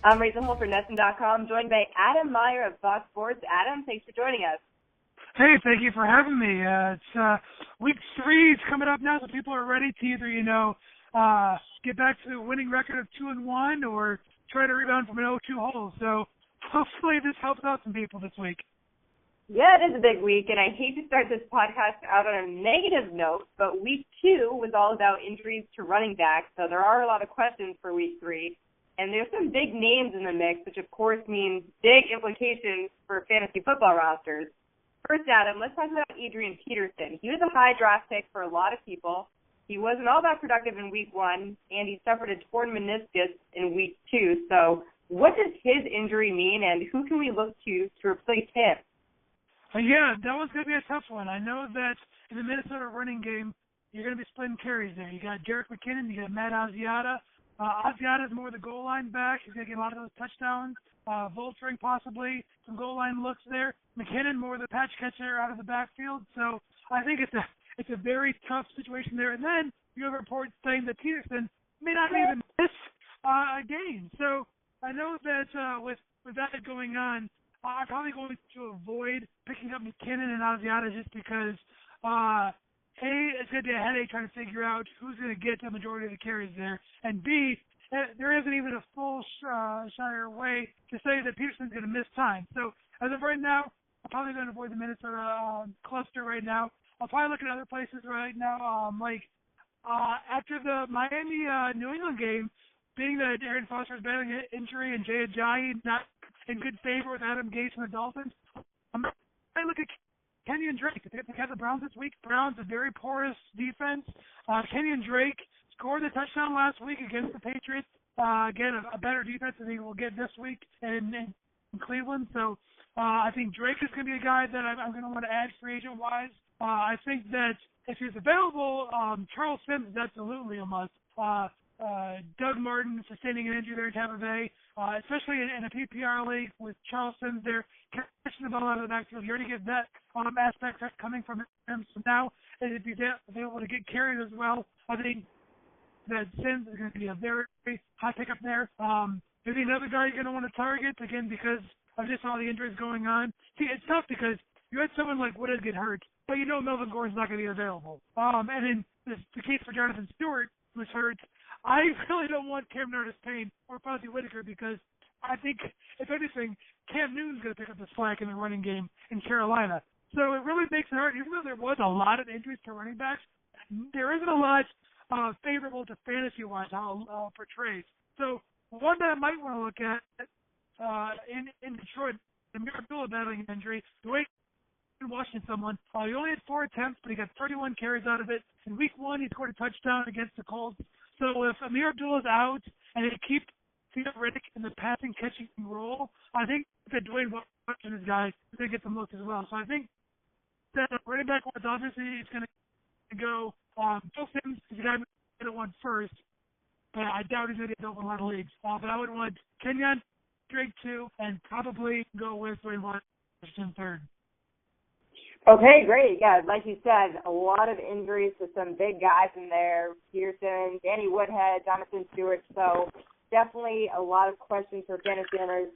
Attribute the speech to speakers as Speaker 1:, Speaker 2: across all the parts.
Speaker 1: I'm Rachel Holt for Nesson.com, joined by Adam Meyer of FOX Sports. Adam, thanks for joining us.
Speaker 2: Hey, thank you for having me. It's week 3 is coming up now, so people are ready to either, get back to a winning record of 2-1 or try to rebound from an 0-2 hole. So hopefully this helps out some people this week.
Speaker 1: Yeah, it is a big week, and I hate to start this podcast out on a negative note, but week 2 was all about injuries to running backs, so there are a lot of questions for week 3. And there's some big names in the mix, which of course means big implications for fantasy football rosters. First, Adam, let's talk about Adrian Peterson. He was a high draft pick for a lot of people. He wasn't all that productive in week 1, and he suffered a torn meniscus in week 2. So what does his injury mean, and who can we look to replace him?
Speaker 2: Yeah, that one's going to be a tough one. I know that in the Minnesota running game, you're going to be splitting carries there. You got Jerick McKinnon, you got Matt Asiata. Asiata is more the goal line back. He's going to get a lot of those touchdowns. Vulturing possibly, some goal line looks there. McKinnon more the patch catcher out of the backfield. So I think it's a very tough situation there. And then you have reports saying that Peterson may not even miss a game. So I know that with that going on, I'm probably going to avoid picking up McKinnon and Asiata just because A, it's going to be a headache trying to figure out who's going to get the majority of the carries there, and B, there isn't even a full shire way to say that Peterson's going to miss time. So as of right now, I'm probably going to avoid the Minnesota cluster right now. I'll probably look at other places right now, after the Miami New England game, being that Aaron Foster is battling an injury and Jay Ajayi not in good favor with Adam Gase and the Dolphins, I look at Kenyon Drake. They have the Browns this week. Browns, a very porous defense. Kenyon Drake scored the touchdown last week against the Patriots. Again, a better defense than he will get this week in Cleveland. So I think Drake is going to be a guy that I'm going to want to add free agent-wise. I think that if he's available, Charles Sims is absolutely a must. Doug Martin sustaining an injury there in Tampa Bay, especially in a PPR league with Charles Sims there, catching the ball out of the backfield. You already get that aspect that's coming from him. So now, if he's able to get carried as well, I think that Sims is going to be a very, very high pickup there. Maybe another guy you're going to want to target, again, because of just all the injuries going on. See, it's tough because you had someone like Woodhead get hurt, but you know Melvin Gordon's not going to be available. And in the case for Jonathan Stewart, who's hurt, I really don't want Cam Newton-Payne or Fonzie Whitaker because I think, if anything, Cam Newton's going to pick up the slack in the running game in Carolina. So it really makes it hard. Even though there was a lot of injuries to running backs, there isn't a lot favorable to fantasy-wise how it portrays. So one that I might want to look at in Detroit, the Meyer Abdullah battling an injury, the way Washington someone. He only had 4 attempts, but he got 31 carries out of it. In week 1, he scored a touchdown against the Colts. So if Amir Abdullah's out and they keep Theo Riddick in the passing catching role, I think that Dwayne Watkins is guy is going to get some looks as well. So I think that running back wise, obviously it's going to go. Phil Sims is the guy that I want first, but I doubt he's going to get open a lot of leagues. But I would want Kenyon Drake 2 and probably go with Dwayne Watkins 3rd.
Speaker 1: Okay, great. Yeah, like you said, a lot of injuries to some big guys in there. Peterson, Danny Woodhead, Jonathan Stewart. So definitely a lot of questions for fantasy owners.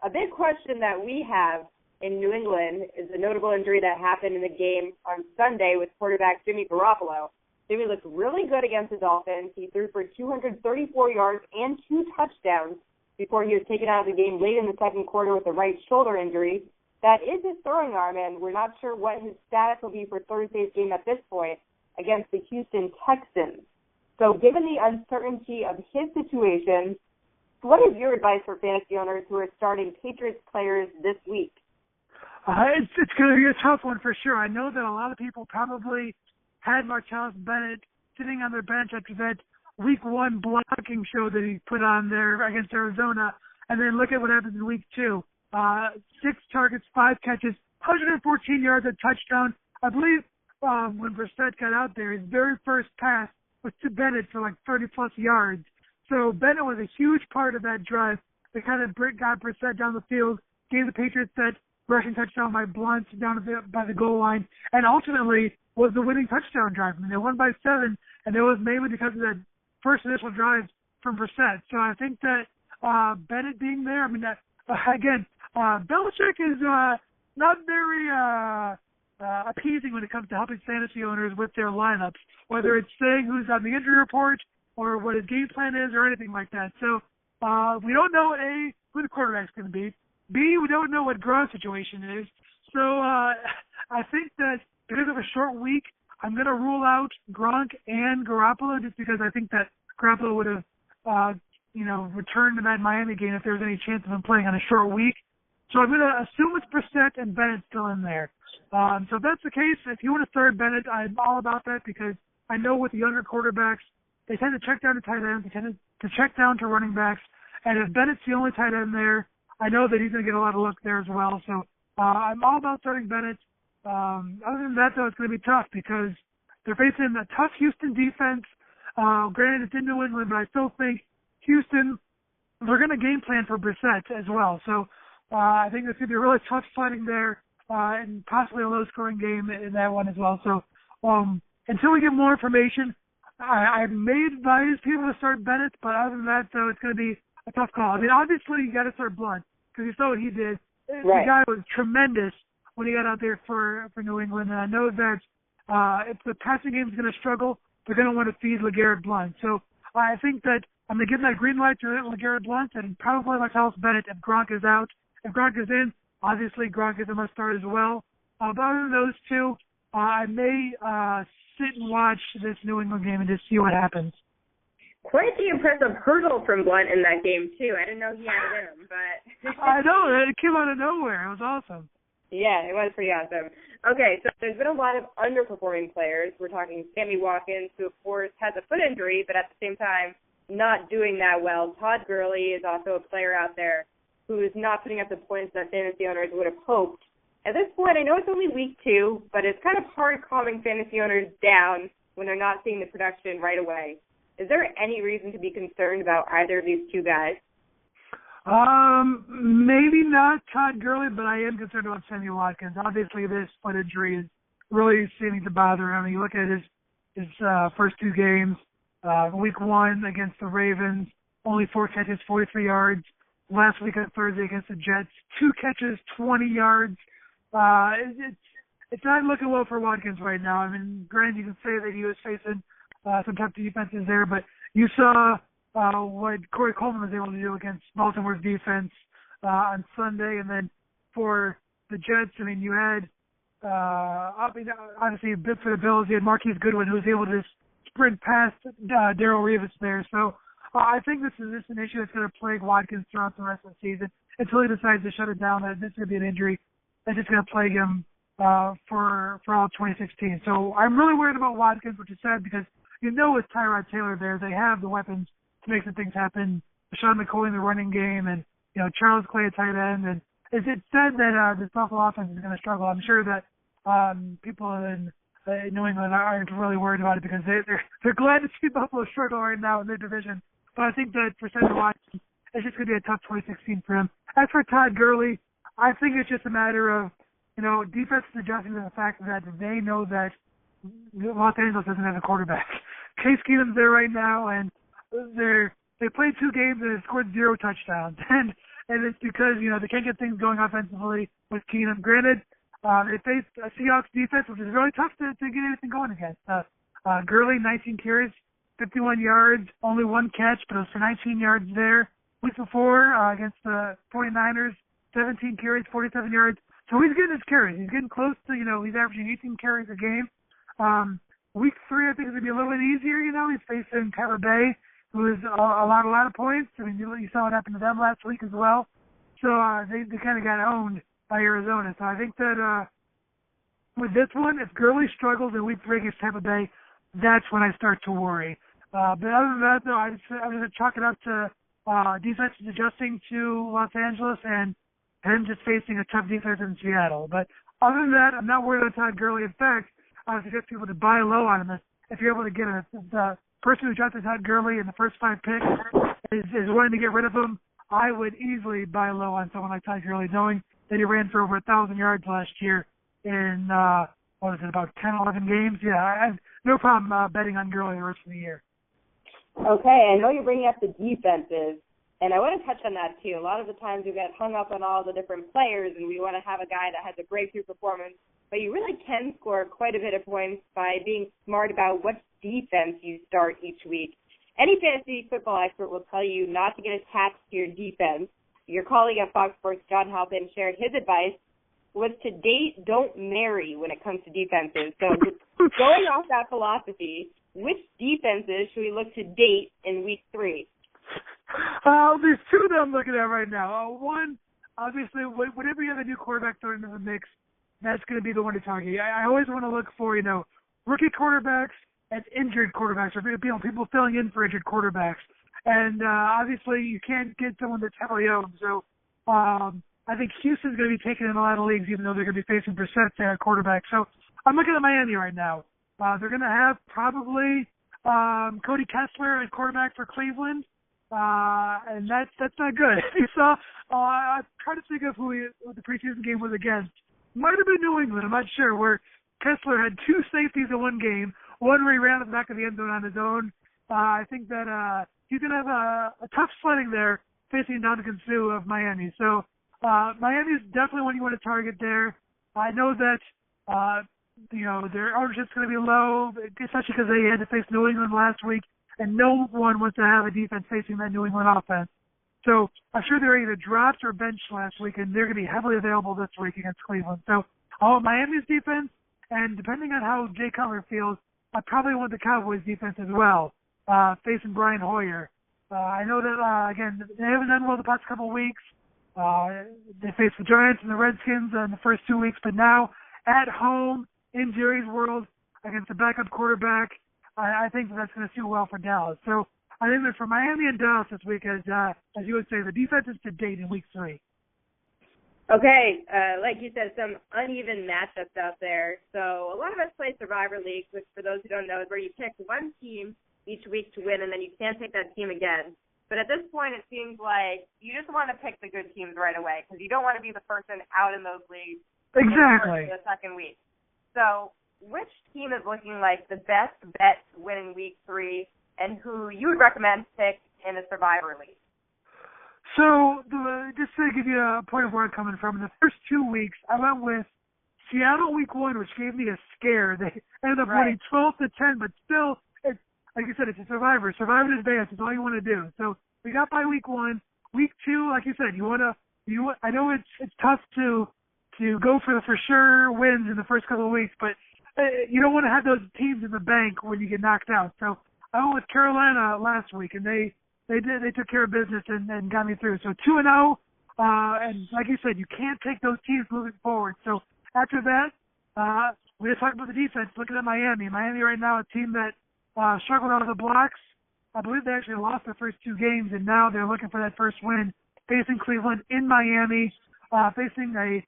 Speaker 1: A big question that we have in New England is the notable injury that happened in the game on Sunday with quarterback Jimmy Garoppolo. Jimmy looked really good against the Dolphins. He threw for 234 yards and 2 touchdowns before he was taken out of the game late in the second quarter with a right shoulder injury. That is his throwing arm, and we're not sure what his status will be for Thursday's game at this point against the Houston Texans. So given the uncertainty of his situation, what is your advice for fantasy owners who are starting Patriots players this week?
Speaker 2: It's going to be a tough one for sure. I know that a lot of people probably had Martellus Bennett sitting on their bench after that week 1 blocking show that he put on there against Arizona, and then look at what happens in week 2. 6 targets, 5 catches, 114 yards, a touchdown. I believe when Brissett got out there, his very first pass was to Bennett for like 30-plus yards. So Bennett was a huge part of that drive. They kind of got Brissett down the field, gave the Patriots that rushing touchdown by Blunt down by the goal line, and ultimately was the winning touchdown drive. I mean, they won by 7, and it was mainly because of that first initial drive from Brissett. So I think that Bennett being there. I mean, again, Belichick is not very appeasing when it comes to helping fantasy owners with their lineups, whether it's saying who's on the injury report or what his game plan is or anything like that. So we don't know, A, who the quarterback's going to be. B, we don't know what Gronk's situation is. So I think that because of a short week, I'm going to rule out Gronk and Garoppolo just because I think that Garoppolo would have, returned to that Miami game if there was any chance of him playing on a short week. So I'm going to assume it's Brissett and Bennett still in there. So if that's the case, if you want to start Bennett, I'm all about that because I know with the younger quarterbacks, they tend to check down to tight ends, they tend to check down to running backs, and if Bennett's the only tight end there, I know that he's going to get a lot of luck there as well. So I'm all about starting Bennett. Other than that, though, it's going to be tough because they're facing a tough Houston defense. Granted, it's in New England, but I still think Houston, they're going to game plan for Brissett as well. So I think it's going to be a really tough fighting there and possibly a low-scoring game in that one as well. So until we get more information, I may advise people to start Bennett, but other than that, though, it's going to be a tough call. I mean, obviously, you got to start Blunt because you saw what he did.
Speaker 1: Right.
Speaker 2: The guy was tremendous when he got out there for New England, and I know that if the passing game is going to struggle, they're going to want to feed LeGarrette Blount. So I think that I'm going to give that green light to LeGarrette Blount and probably Martellus Bennett if Gronk is out. If Gronk is in, obviously Gronk is a must start as well. But other than those two, I may sit and watch this New England game and just see what happens.
Speaker 1: Quite the impressive hurdle from Blunt in that game, too. I didn't know he had it in him, but...
Speaker 2: I know. It came out of nowhere. It was awesome.
Speaker 1: Yeah, it was pretty awesome. Okay, so there's been a lot of underperforming players. We're talking Sammy Watkins, who, of course, has a foot injury, but at the same time, not doing that well. Todd Gurley is also a player out there who is not putting up the points that fantasy owners would have hoped. At this point, I know it's only week 2, but it's kind of hard calming fantasy owners down when they're not seeing the production right away. Is there any reason to be concerned about either of these two guys?
Speaker 2: Maybe not Todd Gurley, but I am concerned about Sammy Watkins. Obviously, this foot injury is really seeming to bother him. You look at his first 2 games. Week 1 against the Ravens, only 4 catches, 43 yards. Last week on Thursday against the Jets, 2 catches, 20 yards. It's not looking well for Watkins right now. I mean, granted, you can say that he was facing some tough defenses there, but you saw what Corey Coleman was able to do against Baltimore's defense on Sunday, and then for the Jets, I mean, you had obviously a bit for the Bills. You had Marquise Goodwin, who was able to sprint past Darrelle Revis there. So I think this is just an issue that's going to plague Watkins throughout the rest of the season until he decides to shut it down. That this is going to be an injury that's just going to plague him for all of 2016. So I'm really worried about Watkins, which is sad because you know with Tyrod Taylor there, they have the weapons to make some things happen. Sean McCoy in the running game, and Charles Clay at tight end. And it's said that this Buffalo offense is going to struggle. I'm sure that people in New England aren't really worried about it because they're glad to see Buffalo struggle right now in their division. But I think that for Sammy Watkins, it's just going to be a tough 2016 for him. As for Todd Gurley, I think it's just a matter of defense is adjusting to the fact that they know that Los Angeles doesn't have a quarterback. Case Keenum's there right now, and they played 2 games and they scored 0 touchdowns, and it's because they can't get things going offensively with Keenum. Granted, they faced a Seahawks defense, which is really tough to get anything going against. Gurley, 19 carries, 51 yards, only 1 catch, but it was for 19 yards there. Week before against the 49ers, 17 carries, 47 yards. So he's getting his carries. He's getting close to, he's averaging 18 carries a game. Week 3, I think, is going to be a little bit easier. He's facing Tampa Bay, who is a lot of points. I mean, you saw what happened to them last week as well. So they kind of got owned by Arizona. So I think that with this one, if Gurley struggles in week 3 against Tampa Bay, that's when I start to worry. But other than that, though, I'm going to chalk it up to defense adjusting to Los Angeles and him just facing a tough defense in Seattle. But other than that, I'm not worried about Todd Gurley. In fact, I would suggest people to buy low on him if you're able to get him. If the person who drafted Todd Gurley in the first 5 picks is wanting to get rid of him, I would easily buy low on someone like Todd Gurley, knowing that he ran for over 1,000 yards last year in, about 10, 11 games. Yeah, I have no problem betting on Gurley the rest of the year.
Speaker 1: Okay, I know you're bringing up the defenses. And I want to touch on that, too. A lot of the times we get hung up on all the different players, and we want to have a guy that has a breakthrough performance. But you really can score quite a bit of points by being smart about what defense you start each week. Any fantasy football expert will tell you not to get attached to your defense. Your colleague at Fox Sports, John Halpin, shared his advice was to date, don't marry when it comes to defenses. So going off that philosophy, which defenses should we look to date in week 3?
Speaker 2: There's two that I'm looking at right now. One, obviously, whenever you have a new quarterback thrown into the mix, that's going to be the one to target. I always want to look for, rookie quarterbacks and injured quarterbacks, or people filling in for injured quarterbacks. And obviously, you can't get someone that's heavily owned. So I think Houston's going to be taken in a lot of leagues, even though they're going to be facing Brissett there at quarterback. So I'm looking at Miami right now. They're going to have probably Cody Kessler at quarterback for Cleveland. And that's not good. You saw, I'm trying to think of who the preseason game was against. Might have been New England, I'm not sure, where Kessler had 2 safeties in one game, one where he ran at the back of the end zone on his own. I think that he's going to have a tough sledding there facing Dominican Sue of Miami. So Miami is definitely one you want to target there. I know that, their ownership's going to be low, especially because they had to face New England last week, and no one wants to have a defense facing that New England offense. So I'm sure they were either dropped or benched last week, and they're going to be heavily available this week against Cleveland. So I want Miami's defense, and depending on how Jay Cutler feels, I probably want the Cowboys' defense as well, facing Brian Hoyer. I know that, again, they haven't done well the past couple of weeks. They faced the Giants and the Redskins in the first 2 weeks, but now at home in Jerry's World against the backup quarterback, I think that's going to suit well for Dallas. So I think that for Miami and Dallas this week, as you would say, the defense is to date in week 3.
Speaker 1: Okay, like you said, some uneven matchups out there. So a lot of us play Survivor Leagues, which for those who don't know is where you pick one team each week to win, and then you can't pick that team again. But at this point, it seems like you just want to pick the good teams right away because you don't want to be the person out in those leagues.
Speaker 2: Exactly.
Speaker 1: The second week. So which team is looking like the best bet to win in week 3, and who you would recommend pick in a Survivor League?
Speaker 2: So just to give you a point of where I'm coming from, in the first 2 weeks, I went with Seattle week 1, which gave me a scare. They ended up winning 12-10, but still, like you said, it's a Survivor. Survivor in advance is all you want to do. So we got by week 1. Week 2, like you said, I know it's tough to go for sure wins in the first couple of weeks, but you don't want to have those teams in the bank when you get knocked out. So I went with Carolina last week, and they took care of business and got me through. So 2-0, and like you said, you can't take those teams moving forward. So after that, we just talked about the defense. Looking at Miami. Miami right now, a team that struggled out of the blocks. I believe they actually lost their first 2 games, and now they're looking for that first win, facing Cleveland in Miami, facing a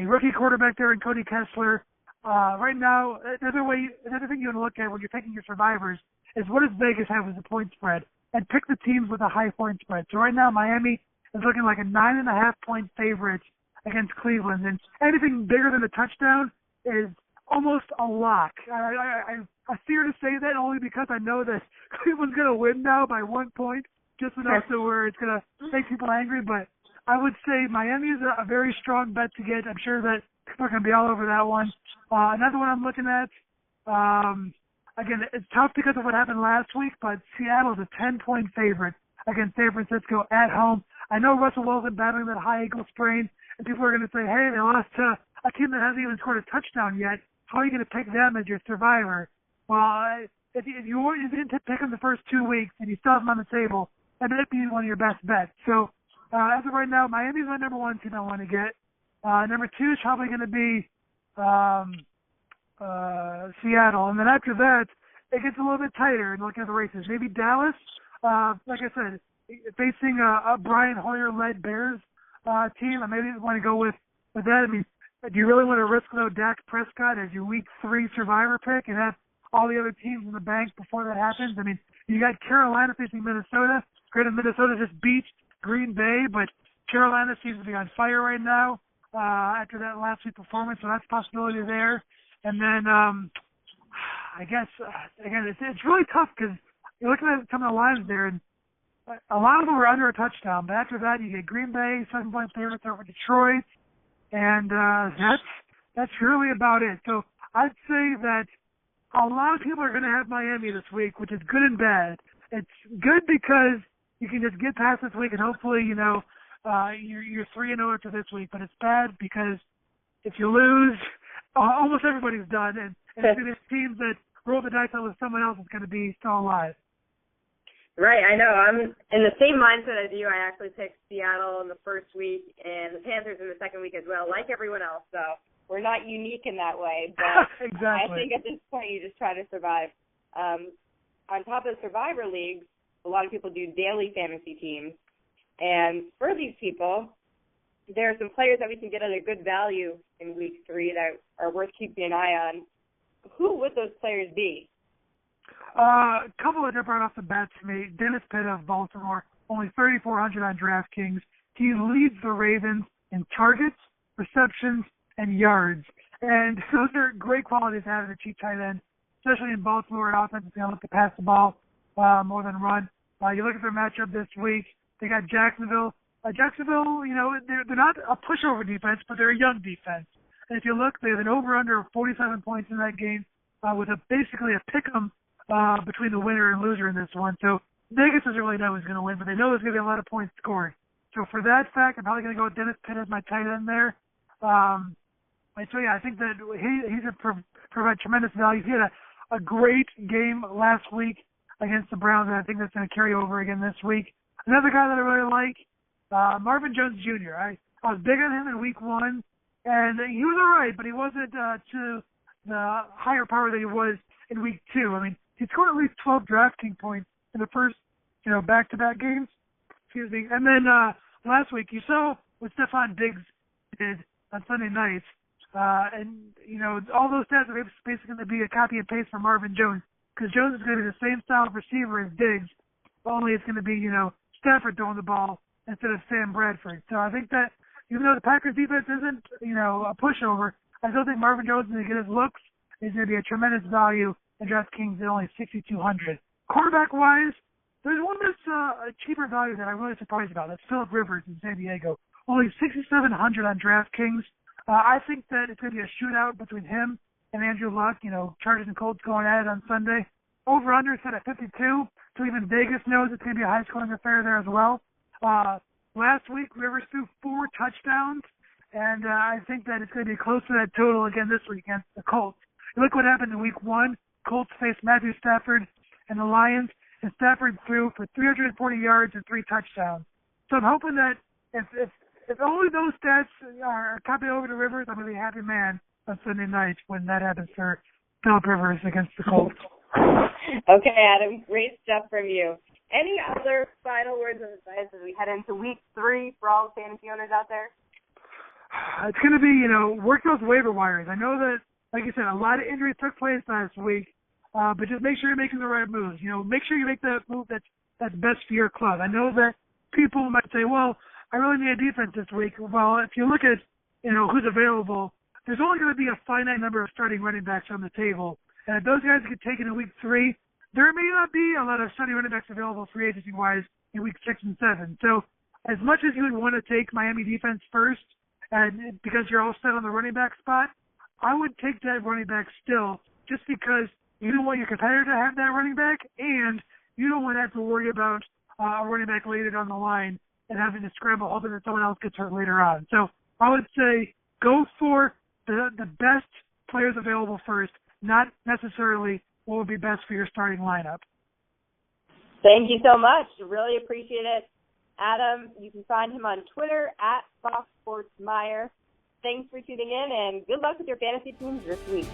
Speaker 2: rookie quarterback there in Cody Kessler. Right now, another thing you want to look at when you're picking your survivors is what does Vegas have as a point spread, and pick the teams with a high point spread. So right now, Miami is looking like a 9.5-point favorite against Cleveland, and anything bigger than a touchdown is almost a lock. I fear to say that only because I know that Cleveland's going to win now by 1 point, just enough to where it's going to make people angry. But I would say Miami is a very strong bet to get. I'm sure that people are going to be all over that one. Another one I'm looking at, again, it's tough because of what happened last week, but Seattle's a 10-point favorite against San Francisco at home. I know Russell Wilson battling that high ankle sprain, and people are going to say, hey, they lost to a team that hasn't even scored a touchdown yet. How are you going to pick them as your survivor? Well, if you didn't pick them the first 2 weeks and you still have them on the table, that might be one of your best bets. So as of right now, Miami's my number 1 team I want to get. Number 2 is probably going to be Seattle. And then after that, it gets a little bit tighter in looking at the races. Maybe Dallas, like I said, facing a Brian Hoyer-led Bears team. I maybe want to go with that. I mean, do you really want to risk, though, Dak Prescott as your Week 3 survivor pick and have all the other teams in the bank before that happens? I mean, you got Carolina facing Minnesota. Granted, Minnesota just beat Green Bay, but Carolina seems to be on fire right now after that last week performance, so that's a possibility there. And then I guess, again, it's really tough because you're looking at some of the lines there, and a lot of them were under a touchdown. But after that, you get Green Bay, 7-point favorites over Detroit, and that's really about it. So I'd say that a lot of people are going to have Miami this week, which is good and bad. It's good because you can just get past this week and hopefully, you're 3-0 after this week. But it's bad because if you lose, almost everybody's done, and it's teams that roll the dice on with someone else is going to be still alive.
Speaker 1: Right, I know. I'm in the same mindset as you. I actually picked Seattle in the first week and the Panthers in the second week as well, like everyone else. So we're not unique in that way. But
Speaker 2: exactly.
Speaker 1: I think at this point you just try to survive. On top of Survivor Leagues, a lot of people do daily fantasy teams. And for these people, there are some players that we can get at a good value in week 3 that are worth keeping an eye on. Who would those players be?
Speaker 2: A couple that jump right off the bat to me. Dennis Pitt of Baltimore, only 3,400 on DraftKings. He leads the Ravens in targets, receptions, and yards. And those are great qualities to have as a cheap tight end, especially in Baltimore. An offense is going to look to pass the ball more than run. You look at their matchup this week. They got Jacksonville. Jacksonville, they're not a pushover defense, but they're a young defense. And if you look, they have an over-under of 47 points in that game with basically a pick-em between the winner and loser in this one. So Vegas doesn't really know who's going to win, but they know there's going to be a lot of points scored. So for that fact, I'm probably going to go with Dennis Pitt as my tight end there. I think that he's going to provide tremendous value. He had a great game last week against the Browns, and I think that's going to carry over again this week. Another guy that I really like, Marvin Jones Jr. I was big on him in week 1, and he was all right, but he wasn't to the higher power that he was in week 2. I mean, he scored at least 12 DraftKings points in the first, back-to-back games. Excuse me. And then last week, you saw what Stephon Diggs did on Sunday nights. All those stats are basically going to be a copy and paste from Marvin Jones, because Jones is going to be the same style of receiver as Diggs, only it's going to be, Stafford throwing the ball instead of Sam Bradford. So I think that even though the Packers defense isn't, a pushover, I still think Marvin Jones is going to get his looks. Is going to be a tremendous value in DraftKings at only 6,200. Quarterback-wise, there's one that's a cheaper value that I'm really surprised about. That's Phillip Rivers in San Diego. Only 6,700 on DraftKings. I think that it's going to be a shootout between him and Andrew Luck. Chargers and Colts going at it on Sunday. Over-under set at 52, so even Vegas knows it's going to be a high-scoring affair there as well. Last week, Rivers threw 4 touchdowns, and I think that it's going to be close to that total again this week against the Colts. Look what happened in week 1. Colts faced Matthew Stafford and the Lions, and Stafford threw for 340 yards and 3 touchdowns. So I'm hoping that if only those stats are copied over to Rivers, I'm going to be a happy man on Sunday night when that happens for Phillip Rivers against the Colts.
Speaker 1: Okay, Adam, great stuff from you. Any other final words of advice as we head into week 3 for all the fantasy owners out there?
Speaker 2: It's going to be, work those waiver wires. I know that, like you said, a lot of injuries took place last week, but just make sure you're making the right moves. Make sure you make that move that's best for your club. I know that people might say, well, I really need a defense this week. Well, if you look at, who's available, there's only going to be a finite number of starting running backs on the table. And if those guys get taken in week 3, there may not be a lot of starting running backs available free agency-wise in week 6 and 7. So as much as you would want to take Miami defense first, and because you're all set on the running back spot, I would take that running back still, just because you don't want your competitor to have that running back, and you don't want to have to worry about a running back later down the line and having to scramble, hoping that someone else gets hurt later on. So I would say go for the best players available first, not necessarily what would be best for your starting lineup.
Speaker 1: Thank you so much. Really appreciate it. Adam, you can find him on Twitter at FOX Sports Meyer. Thanks for tuning in, and good luck with your fantasy teams this week.